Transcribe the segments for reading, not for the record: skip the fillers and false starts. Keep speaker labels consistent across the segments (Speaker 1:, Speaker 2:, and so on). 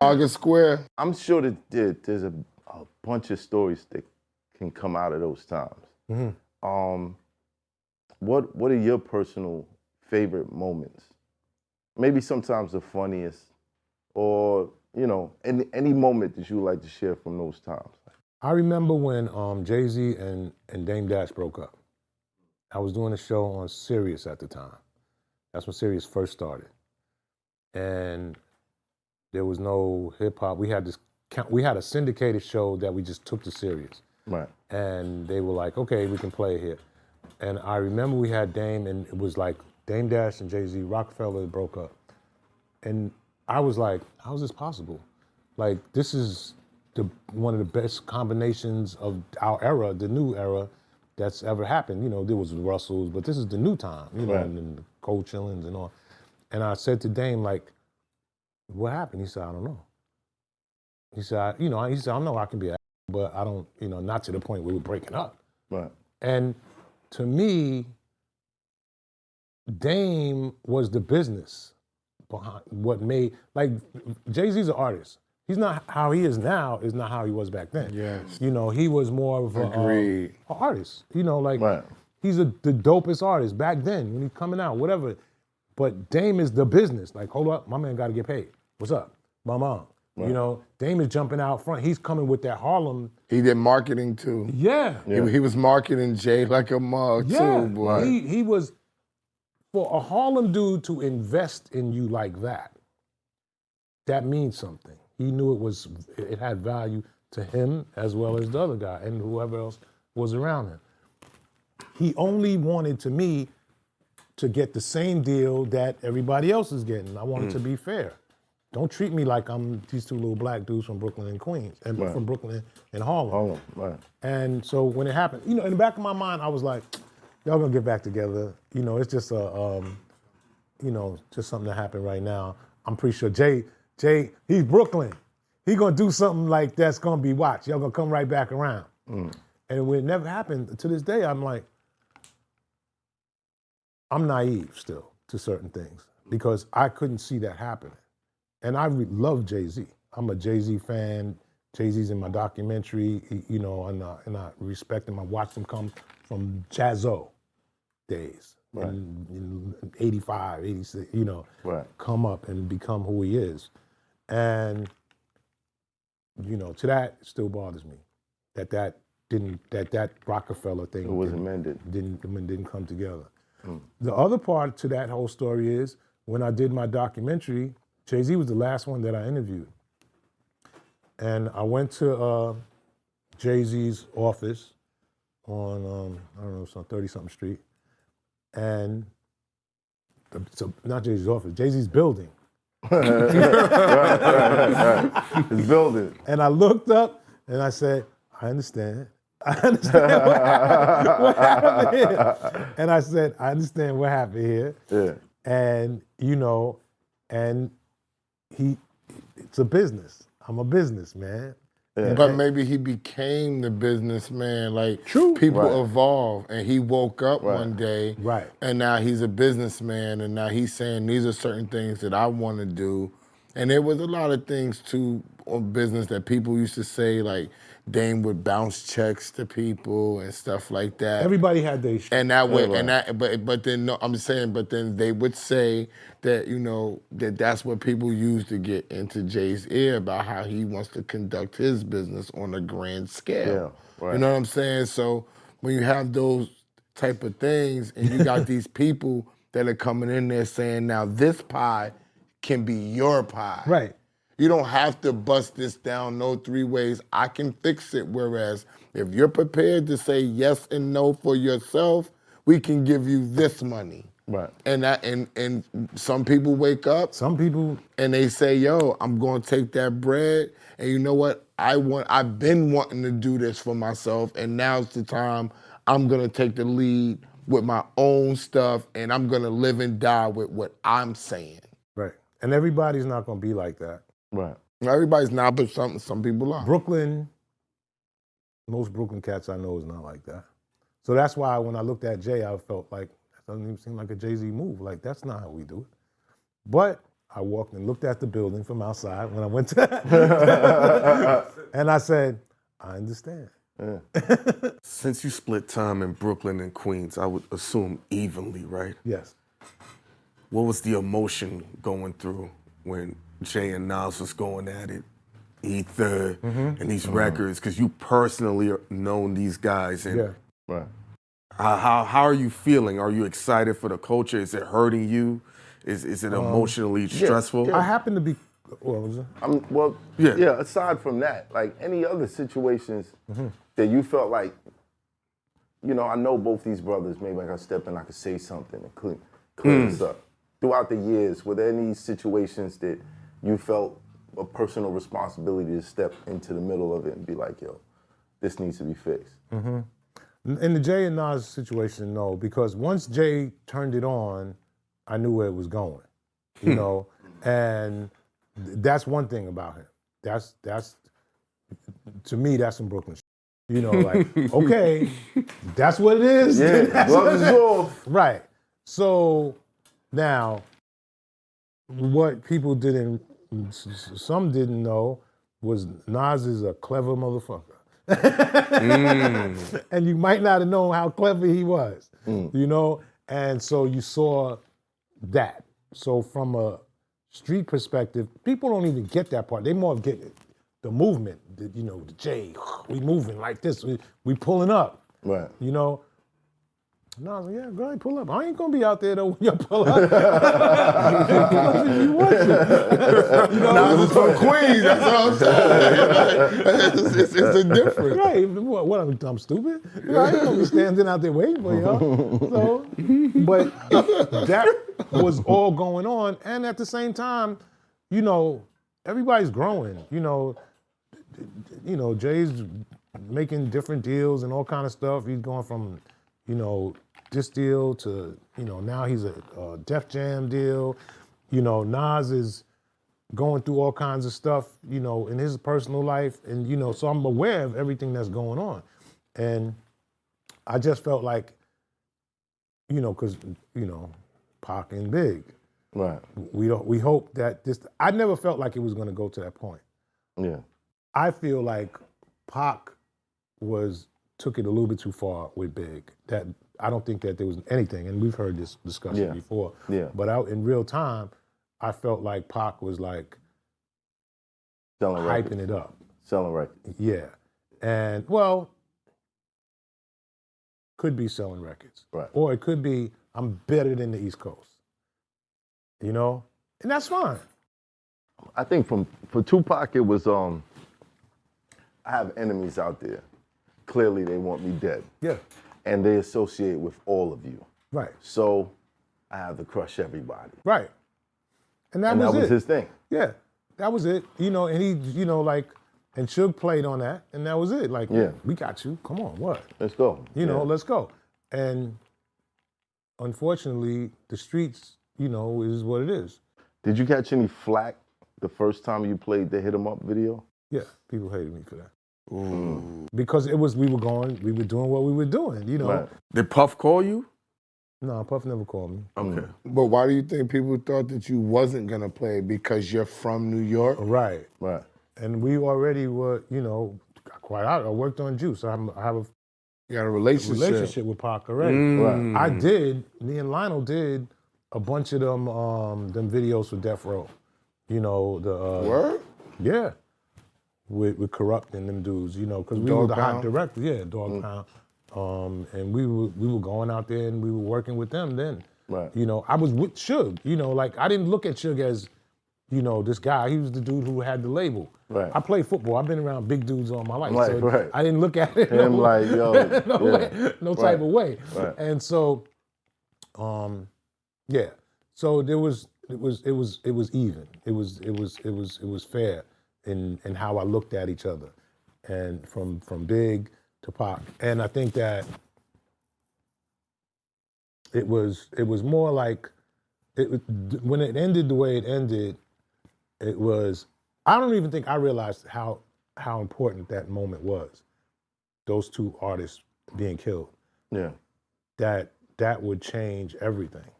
Speaker 1: August Square.
Speaker 2: I'm sure that there's a bunch of stories that can come out of those times.
Speaker 3: Mm-hmm.
Speaker 2: What are your personal favorite moments? Maybe sometimes the funniest, or any moment that you would like to share from those times.
Speaker 3: I remember when Jay-Z and Dame Dash broke up. I was doing a show on Sirius at the time. That's when Sirius first started. And there was no hip hop. We had a syndicated show that we just took to Sirius.
Speaker 2: Right.
Speaker 3: And they were like, okay, we can play here. And I remember we had Dame, and it was like Dame Dash and Jay-Z, Roc-A-Fella broke up. And I was like, how is this possible? Like, this is one of the best combinations of our era, the new era, that's ever happened. There was Russells, but this is the new time,
Speaker 2: right.
Speaker 3: and the Cold Chillins and all. And I said to Dame, like, what happened? He said, I don't know. He said, I know I can be an actor, but I don't, not to the point where we're breaking up.
Speaker 2: Right.
Speaker 3: And to me, Dame was the business behind what made, like, Jay-Z's an artist. He's not how he is now, is not how he was back then.
Speaker 1: Yes.
Speaker 3: He was more of an artist.
Speaker 2: right.
Speaker 3: He's the dopest artist back then when he's coming out, whatever. But Dame is the business. Like, hold up, my man got to get paid. What's up? My mom. Right. Dame is jumping out front. He's coming with that Harlem.
Speaker 1: He did marketing too.
Speaker 3: Yeah.
Speaker 1: He was marketing Jay like a mug too, boy.
Speaker 3: He was, for a Harlem dude to invest in you like that, that means something. He knew it had value to him as well as the other guy and whoever else was around him. He only wanted to get the same deal that everybody else is getting. I wanted to be fair. Don't treat me like I'm these two little black dudes from Brooklyn and Queens, and from Brooklyn and Harlem.
Speaker 2: Right.
Speaker 3: And so when it happened, in the back of my mind, I was like, y'all gonna get back together. It's just just something that happened right now. I'm pretty sure Jay, he's Brooklyn. He gonna do something like that's gonna be watched. Y'all gonna come right back around. And when it never happened, to this day, I'm like, I'm naive still to certain things because I couldn't see that happening. And I love Jay-Z. I'm a Jay-Z fan. Jay-Z's in my documentary, and I respect him. I watched him come from Jazzo days in 85, 86, come up and become who he is. And, to that, it still bothers me that Roc-A-Fella thing
Speaker 2: it wasn't mended.
Speaker 3: Didn't come together. The other part to that whole story is when I did my documentary, Jay-Z was the last one that I interviewed. And I went to Jay-Z's office on, it's on 30-something Street. And, not Jay-Z's office, Jay-Z's building.
Speaker 2: right. His building.
Speaker 3: And I looked up and I said, I understand what happened here. And I said, I understand what happened here.
Speaker 2: Yeah.
Speaker 3: And, and it's a business. I'm a businessman.
Speaker 2: Yeah.
Speaker 1: But maybe he became the businessman. Like,
Speaker 3: True.
Speaker 1: people evolve, and he woke up
Speaker 2: Right.
Speaker 1: one day,
Speaker 3: Right.
Speaker 1: and now he's a businessman, and now he's saying these are certain things that I want to do. And there was a lot of things too on business that people used to say, like Dame would bounce checks to people and stuff like that.
Speaker 3: Everybody had their shit.
Speaker 1: And that way,
Speaker 2: Right.
Speaker 1: and that, but then no, I'm saying, but then they would say that that's what people use to get into Jay's ear about how he wants to conduct his business on a grand scale.
Speaker 2: Yeah, right.
Speaker 1: You know what I'm saying? So when you have those type of things, and you got these people that are coming in there saying, now this pie can be your pie.
Speaker 3: Right.
Speaker 1: You don't have to bust this down no three ways. I can fix it. Whereas if you're prepared to say yes and no for yourself, we can give you this money.
Speaker 2: Right.
Speaker 1: And some people wake up.
Speaker 3: Some people.
Speaker 1: And they say, yo, I'm gonna take that bread, and you know what? I've been wanting to do this for myself, and now's the time I'm gonna take the lead with my own stuff, and I'm gonna live and die with what I'm saying.
Speaker 3: Right. And everybody's not gonna be like that.
Speaker 2: Right.
Speaker 1: Everybody's not, but some people are.
Speaker 3: Brooklyn, most Brooklyn cats I know is not like that. So that's why when I looked at Jay, I felt like, that doesn't even seem like a Jay-Z move. Like, that's not how we do it. But I walked and looked at the building from outside when I went to, and I said, I understand.
Speaker 4: Since you split time in Brooklyn and Queens, I would assume evenly, right?
Speaker 3: Yes.
Speaker 4: What was the emotion going through when Jay and Nas was going at it? Ether and these records, because you personally known these guys. And
Speaker 3: Yeah.
Speaker 2: Right.
Speaker 4: how are you feeling? Are you excited for the culture? Is it hurting you? Is it emotionally stressful?
Speaker 3: I happen to be, what was it?
Speaker 2: Yeah. Aside from that, like any other situations that you felt like, you know, I know both these brothers. Maybe I could step in, I could say something and clear this up. Throughout the years, were there any situations that you felt a personal responsibility to step into the middle of it and be like, yo, this needs to be fixed?
Speaker 3: In the Jay and Nas situation, no, because once Jay turned it on, I knew where it was going, you know, and that's one thing about him. That's to me, that's some Brooklyn shit. You know, like, okay, that's what it is.
Speaker 2: Yeah, gloves is off.
Speaker 3: Right. So now, what people didn't, some didn't know was Nas is a clever motherfucker. And you might not have known how clever he was, you know? And so you saw that. So from a street perspective, people don't even get that part. They more get the movement, you know, the J, we moving like this, we pulling up,
Speaker 2: Right.
Speaker 3: you know? No, I was like, yeah, go ahead, pull up. I ain't gonna be out there though when you pull up. Pull up if you want to. You know?
Speaker 1: Nas is from Queens, that's what I'm saying. It's a difference.
Speaker 3: Right, what I'm dumb, stupid? You know, I ain't gonna be standing out there waiting for y'all. So, but that was all going on, and at the same time, you know, everybody's growing. You know, Jay's making different deals and all kind of stuff. He's going from, you know, this deal to, you know, now he's a Def Jam deal. You know, Nas is going through all kinds of stuff, you know, in his personal life. And, you know, so I'm aware of everything that's going on. And I just felt like, you know, because, you know, Pac and Big.
Speaker 2: Right.
Speaker 3: We hope that this, I never felt like it was going to go to that point.
Speaker 2: Yeah.
Speaker 3: I feel like Pac took it a little bit too far with Big. That I don't think that there was anything, and we've heard this discussion before.
Speaker 2: Yeah.
Speaker 3: But out in real time, I felt like Pac was like
Speaker 2: Selling records.
Speaker 3: hyping it up.
Speaker 2: Selling records.
Speaker 3: Yeah, and well, could be selling records,
Speaker 2: Right.
Speaker 3: or it could be I'm better than the East Coast. You know, and that's fine.
Speaker 2: I think for Tupac, it was I have enemies out there. Clearly, they want me dead.
Speaker 3: Yeah.
Speaker 2: And they associate with all of you.
Speaker 3: Right.
Speaker 2: So I have to crush everybody.
Speaker 3: Right. And that was
Speaker 2: his thing.
Speaker 3: Yeah, that was it. You know, and he, you know, like, and Suge played on that, and that was it. Like, we got you. Come on, what?
Speaker 2: Let's go.
Speaker 3: You know, let's go. And unfortunately, the streets, you know, is what it is.
Speaker 2: Did you catch any flack the first time you played the Hit 'Em Up video?
Speaker 3: Yeah, people hated me for that. Because we were doing what we were doing, you know.
Speaker 2: Right.
Speaker 4: Did Puff call you?
Speaker 3: No, Puff never called me.
Speaker 4: Okay.
Speaker 1: But why do you think people thought that you wasn't gonna play? Because you're from New York?
Speaker 3: Right.
Speaker 2: Right.
Speaker 3: And we already were, you know, quite out. I worked on Juice. I have a
Speaker 1: You got a relationship.
Speaker 3: with Pac already.
Speaker 2: Right.
Speaker 3: Me and Lionel did a bunch of them videos for Death Row. You know, the
Speaker 1: Word?
Speaker 3: yeah. With Corrupt and them dudes, you know, because we were the hot director, Dog Pound. And we were going out there and we were working with them then.
Speaker 2: Right.
Speaker 3: You know, I was with Suge, you know, like I didn't look at Suge as, you know, this guy. He was the dude who had the label.
Speaker 2: Right.
Speaker 3: I played football. I've been around big dudes all my life.
Speaker 2: Right,
Speaker 3: so
Speaker 2: right.
Speaker 3: I didn't look at it
Speaker 2: Him like, yo,
Speaker 3: no type of way.
Speaker 2: Right.
Speaker 3: And so, yeah. So it was even. It was fair in how I looked at each other, and from Big to Pac. And I think that it was more like when it ended the way it ended. It was, I don't even think I realized how important that moment was. Those two artists being killed.
Speaker 2: Yeah.
Speaker 3: That would change everything.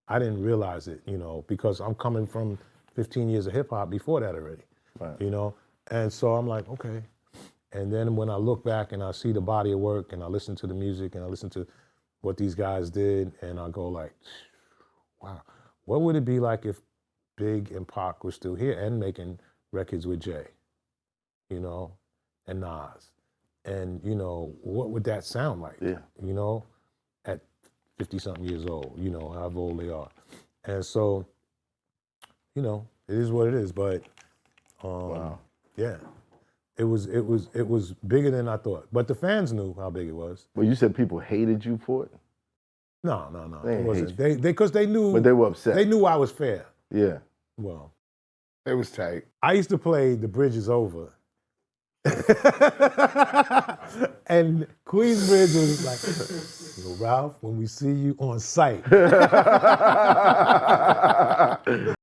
Speaker 3: I didn't realize it, you know, because I'm coming from 15 years of hip hop before that already,
Speaker 2: Right.
Speaker 3: you know? And so I'm like, okay. And then when I look back and I see the body of work and I listen to the music and I listen to what these guys did, and I go like, wow, what would it be like if Big and Pac were still here and making records with Jay, you know, and Nas? And, you know, what would that sound like?
Speaker 2: Yeah.
Speaker 3: You know, at 50-something years old, you know, however old they are. And so, you know, it is what it is. But
Speaker 2: Wow.
Speaker 3: yeah, it was bigger than I thought. But the fans knew how big it was.
Speaker 2: Well, you said people hated you for it?
Speaker 3: No.
Speaker 2: They
Speaker 3: It
Speaker 2: didn't
Speaker 3: wasn't.
Speaker 2: hate
Speaker 3: They because they knew.
Speaker 2: But they were upset.
Speaker 3: They knew I was fair.
Speaker 2: Yeah.
Speaker 3: Well,
Speaker 1: It was tight.
Speaker 3: I used to play The Bridge Is Over. And Queensbridge was like, yo, Ralph, when we see you on site.